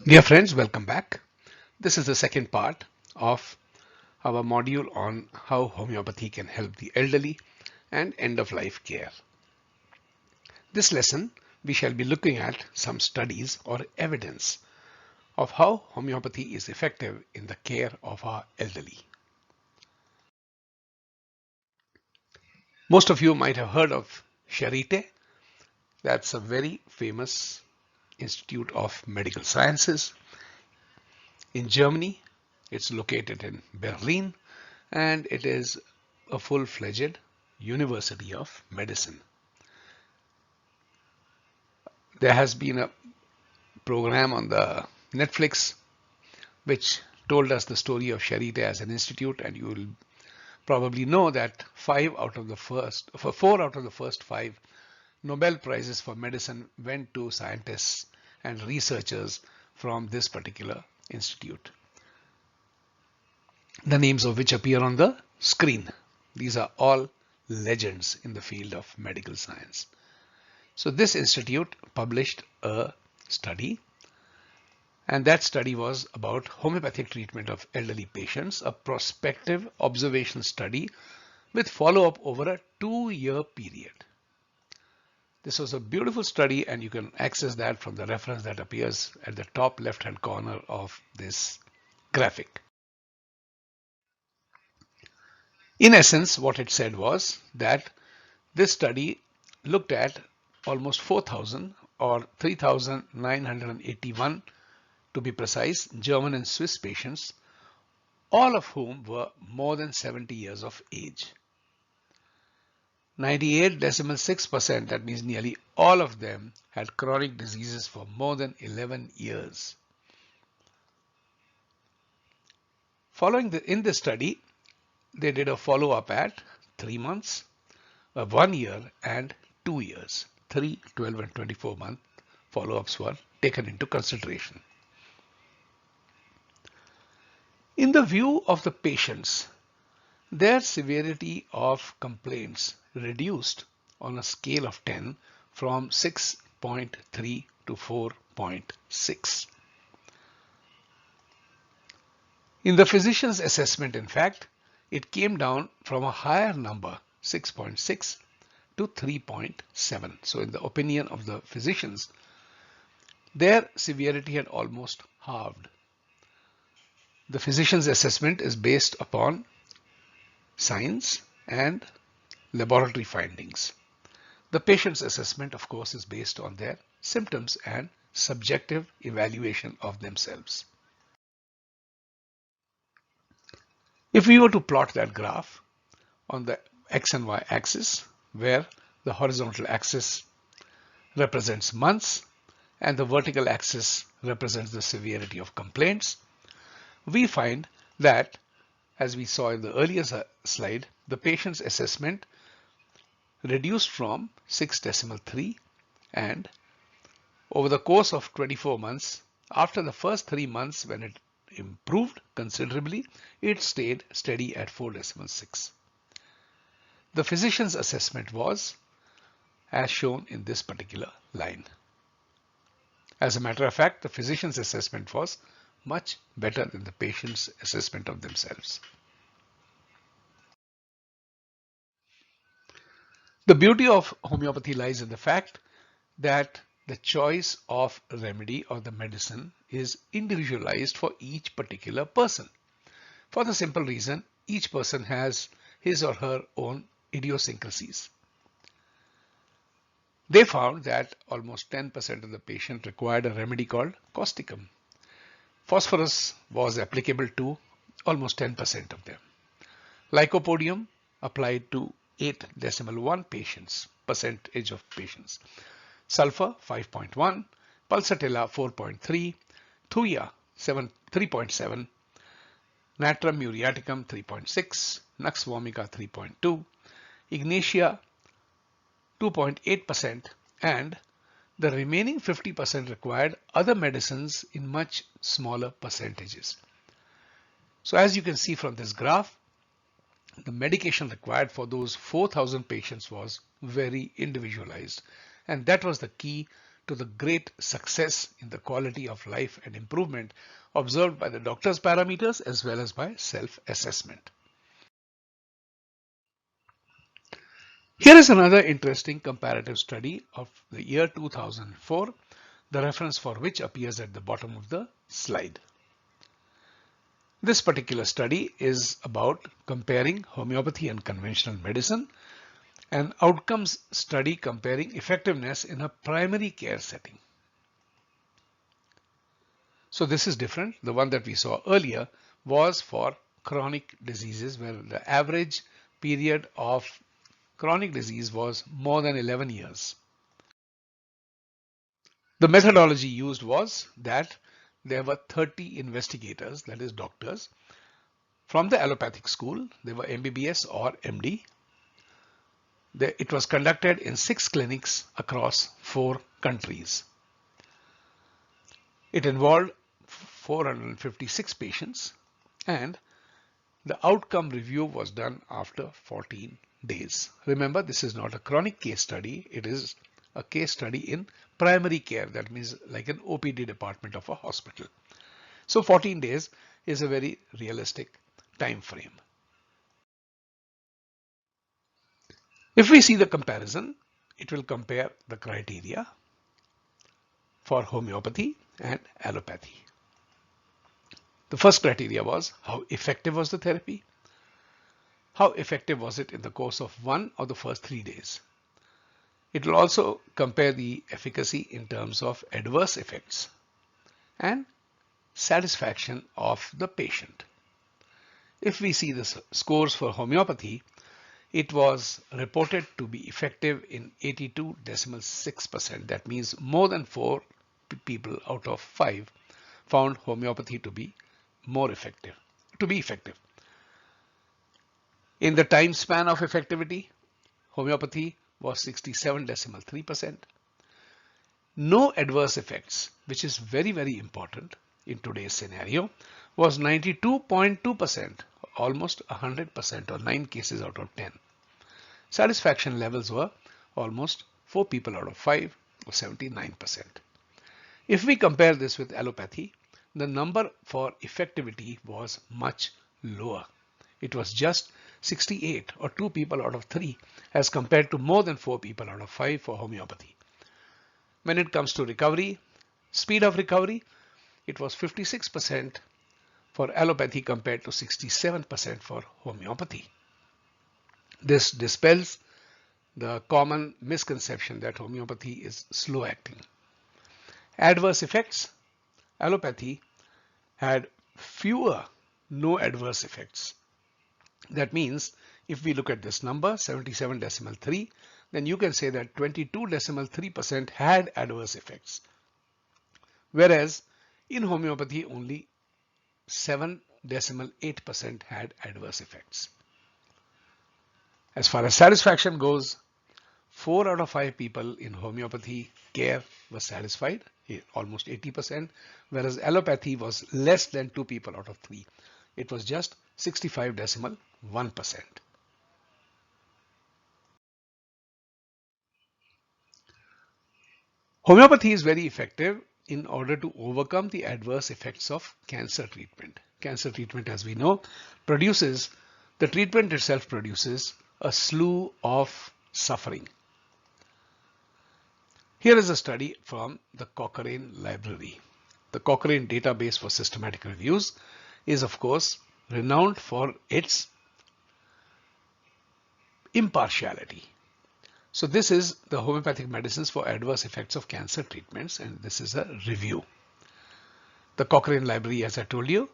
Dear friends, welcome back. This is the second part of our module on how homeopathy can help the elderly and end-of-life care. This lesson, we shall be looking at some studies or evidence of how homeopathy is effective in the care of our elderly. Most of you might have heard of Charité. That's a very famous institute of medical sciences in Germany. It's located in Berlin, and it is a full-fledged university of medicine. There has been a program on the Netflix which told us the story of Charité as an institute, and you will probably know that four out of the first five Nobel Prizes for medicine went to scientists and researchers from this particular institute, the names of which appear on the screen. These are all legends in the field of medical science. So this institute published a study, and that study was about homeopathic treatment of elderly patients, a prospective observational study with follow-up over a 2-year period. This was a beautiful study, and you can access that from the reference that appears at the top left-hand corner of this graphic. In essence, what it said was that this study looked at almost 4,000 or 3,981 to be precise, German and Swiss patients, all of whom were more than 70 years of age. 98.6%, that means nearly all of them, had chronic diseases for more than 11 years. In this study, they did a follow-up at 3 months, 1 year, and 2 years. 3, 12, and 24-month follow-ups were taken into consideration. In the view of the patients, their severity of complaints reduced on a scale of 10 from 6.3 to 4.6. In the physician's assessment, in fact, it came down from a higher number, 6.6, to 3.7. So in the opinion of the physicians, their severity had almost halved. The physician's assessment is based upon science and laboratory findings. The patient's assessment, of course, is based on their symptoms and subjective evaluation of themselves. If we were to plot that graph on the X and Y axis, where the horizontal axis represents months and the vertical axis represents the severity of complaints, we find that, as we saw in the earlier slide, the patient's assessment reduced from 6.3, and over the course of 24 months, after the first 3 months when it improved considerably, it stayed steady at 4.6. The physician's assessment was as shown in this particular line. As a matter of fact, the physician's assessment was much better than the patient's assessment of themselves. The beauty of homeopathy lies in the fact that the choice of remedy or the medicine is individualized for each particular person. For the simple reason, each person has his or her own idiosyncrasies. They found that almost 10% of the patient required a remedy called causticum. Phosphorus was applicable to almost 10% of them. Lycopodium applied to 8.1 percentage of patients. Sulfur 5.1, pulsatilla 4.3, thuya 3.7, natrum muriaticum 3.6, nux vomica 3.2, ignatia 2.8%, and the remaining 50% required other medicines in much smaller percentages. So as you can see from this graph, the medication required for those 4,000 patients was very individualized, and that was the key to the great success in the quality of life and improvement observed by the doctor's parameters as well as by self-assessment. Here is another interesting comparative study of the year 2004, the reference for which appears at the bottom of the slide. This particular study is about comparing homeopathy and conventional medicine, an outcomes study comparing effectiveness in a primary care setting. So this is different. The one that we saw earlier was for chronic diseases where the average period of chronic disease was more than 11 years. The methodology used was that there were 30 investigators, that is doctors, from the allopathic school. They were MBBS or MD. It was conducted in 6 clinics across 4 countries. It involved 456 patients, and the outcome review was done after 14 days. Remember, this is not a chronic case study. It is a case study in primary care. That means like an OPD department of a hospital. So 14 days is a very realistic time frame. If we see the comparison, it will compare the criteria for homeopathy and allopathy. The first criteria was how effective was the therapy? How effective was it in the course of 1 or the first 3 days? It will also compare the efficacy in terms of adverse effects and satisfaction of the patient. If we see the scores for homeopathy, it was reported to be effective in 82.6%. That means more than 4 people out of 5 found homeopathy to be effective. In the time span of effectivity, homeopathy was 67.3%. No adverse effects, which is very, very important in today's scenario, was 92.2%, almost 100%, or 9 cases out of 10. Satisfaction levels were almost 4 people out of 5, or 79%. If we compare this with allopathy, the number for effectivity was much lower. It was just 68, or 2 people out of 3, as compared to more than 4 people out of 5 for homeopathy. When it comes to recovery, speed of recovery, it was 56% for allopathy compared to 67% for homeopathy. This dispels the common misconception that homeopathy is slow acting. Adverse effects, allopathy had fewer no adverse effects. That means if we look at this number 77.3, then you can say that 22.3% had adverse effects. Whereas in homeopathy only 7.8% had adverse effects. As far as satisfaction goes, 4 out of 5 people in homeopathy care were satisfied, almost 80%, whereas allopathy was less than 2 people out of 3. It was just 65.1%. Homeopathy is very effective in order to overcome the adverse effects of cancer treatment. Cancer treatment, as we know, the treatment itself produces a slew of suffering. Here is a study from the Cochrane library. The Cochrane database for systematic reviews is, of course, renowned for its impartiality. So this is the homeopathic medicines for adverse effects of cancer treatments, and this is a review. The Cochrane library, as I told you,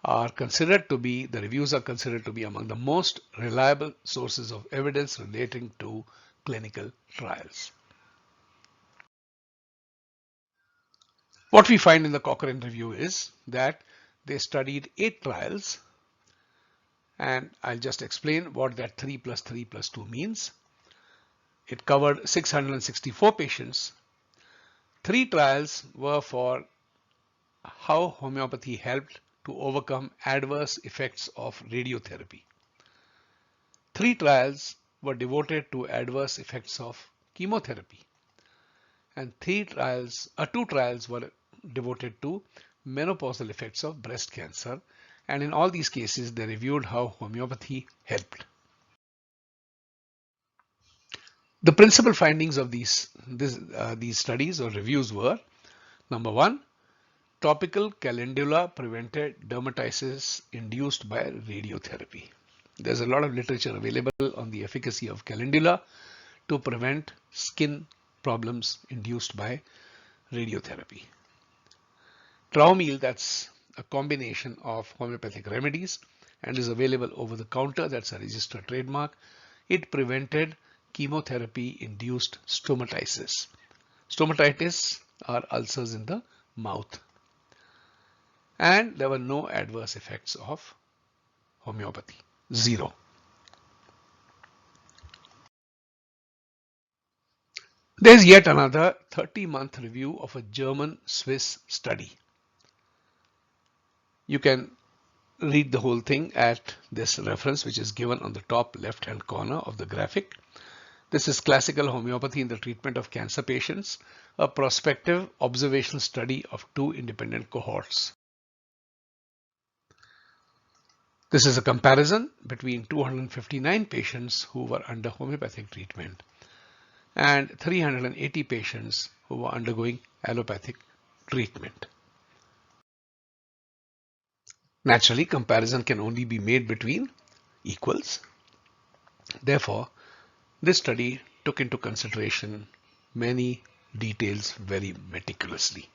the reviews are considered to be among the most reliable sources of evidence relating to clinical trials. What we find in the Cochrane review is that they studied 8 trials, and I'll just explain what that 3 plus 3 plus 2 means. It covered 664 patients. 3 trials were for how homeopathy helped to overcome adverse effects of radiotherapy. 3 trials were devoted to adverse effects of chemotherapy. and two trials were devoted to menopausal effects of breast cancer, and in all these cases they reviewed how homeopathy helped. The principal findings of these studies or reviews were: number one, topical calendula prevented dermatitis induced by radiotherapy. There's a lot of literature available on the efficacy of calendula to prevent skin problems induced by radiotherapy. Traumeel, that's a combination of homeopathic remedies and is available over the counter, that's a registered trademark. It prevented chemotherapy-induced stomatitis. Stomatitis are ulcers in the mouth. And there were no adverse effects of homeopathy. Zero. There's yet another 30-month review of a German-Swiss study. You can read the whole thing at this reference, which is given on the top left-hand corner of the graphic. This is classical homeopathy in the treatment of cancer patients, a prospective observational study of 2 independent cohorts. This is a comparison between 259 patients who were under homeopathic treatment and 380 patients who were undergoing allopathic treatment. Naturally, comparison can only be made between equals. Therefore, this study took into consideration many details very meticulously.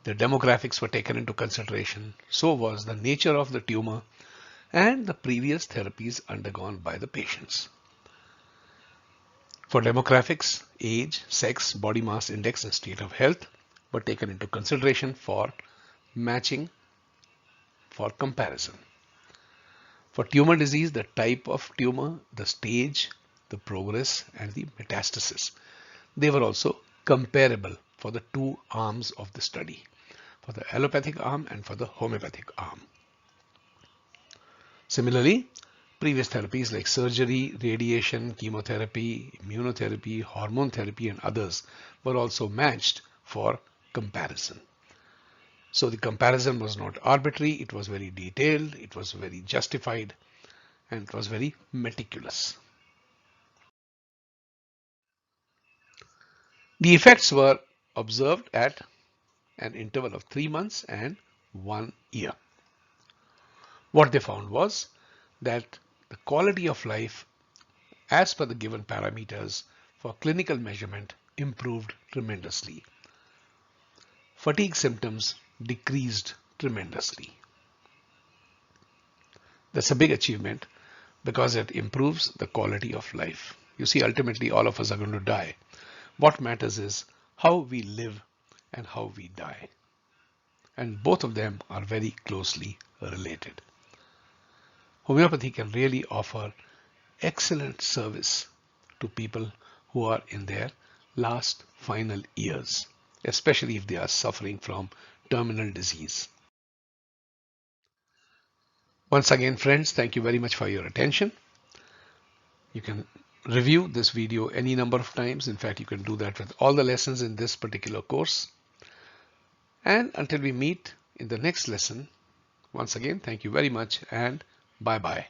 The demographics were taken into consideration, so was the nature of the tumor and the previous therapies undergone by the patients. For demographics, age, sex, body mass index, and state of health were taken into consideration for matching for comparison. For tumor disease, the type of tumor, the stage, the progress, and the metastasis. They were also comparable for the 2 arms of the study, for the allopathic arm and for the homeopathic arm. Similarly, previous therapies like surgery, radiation, chemotherapy, immunotherapy, hormone therapy, and others were also matched for comparison. So the comparison was not arbitrary, it was very detailed, it was very justified, and it was very meticulous. The effects were observed at an interval of 3 months and 1 year. What they found was that the quality of life as per the given parameters for clinical measurement improved tremendously. Fatigue symptoms decreased tremendously. That's a big achievement because it improves the quality of life. You see, ultimately all of us are going to die. What matters is how we live and how we die. And both of them are very closely related. Homeopathy can really offer excellent service to people who are in their last final years, especially if they are suffering from terminal disease. Once again, friends, thank you very much for your attention. You can review this video any number of times. In fact, you can do that with all the lessons in this particular course. And until we meet in the next lesson, once again, thank you very much and bye-bye.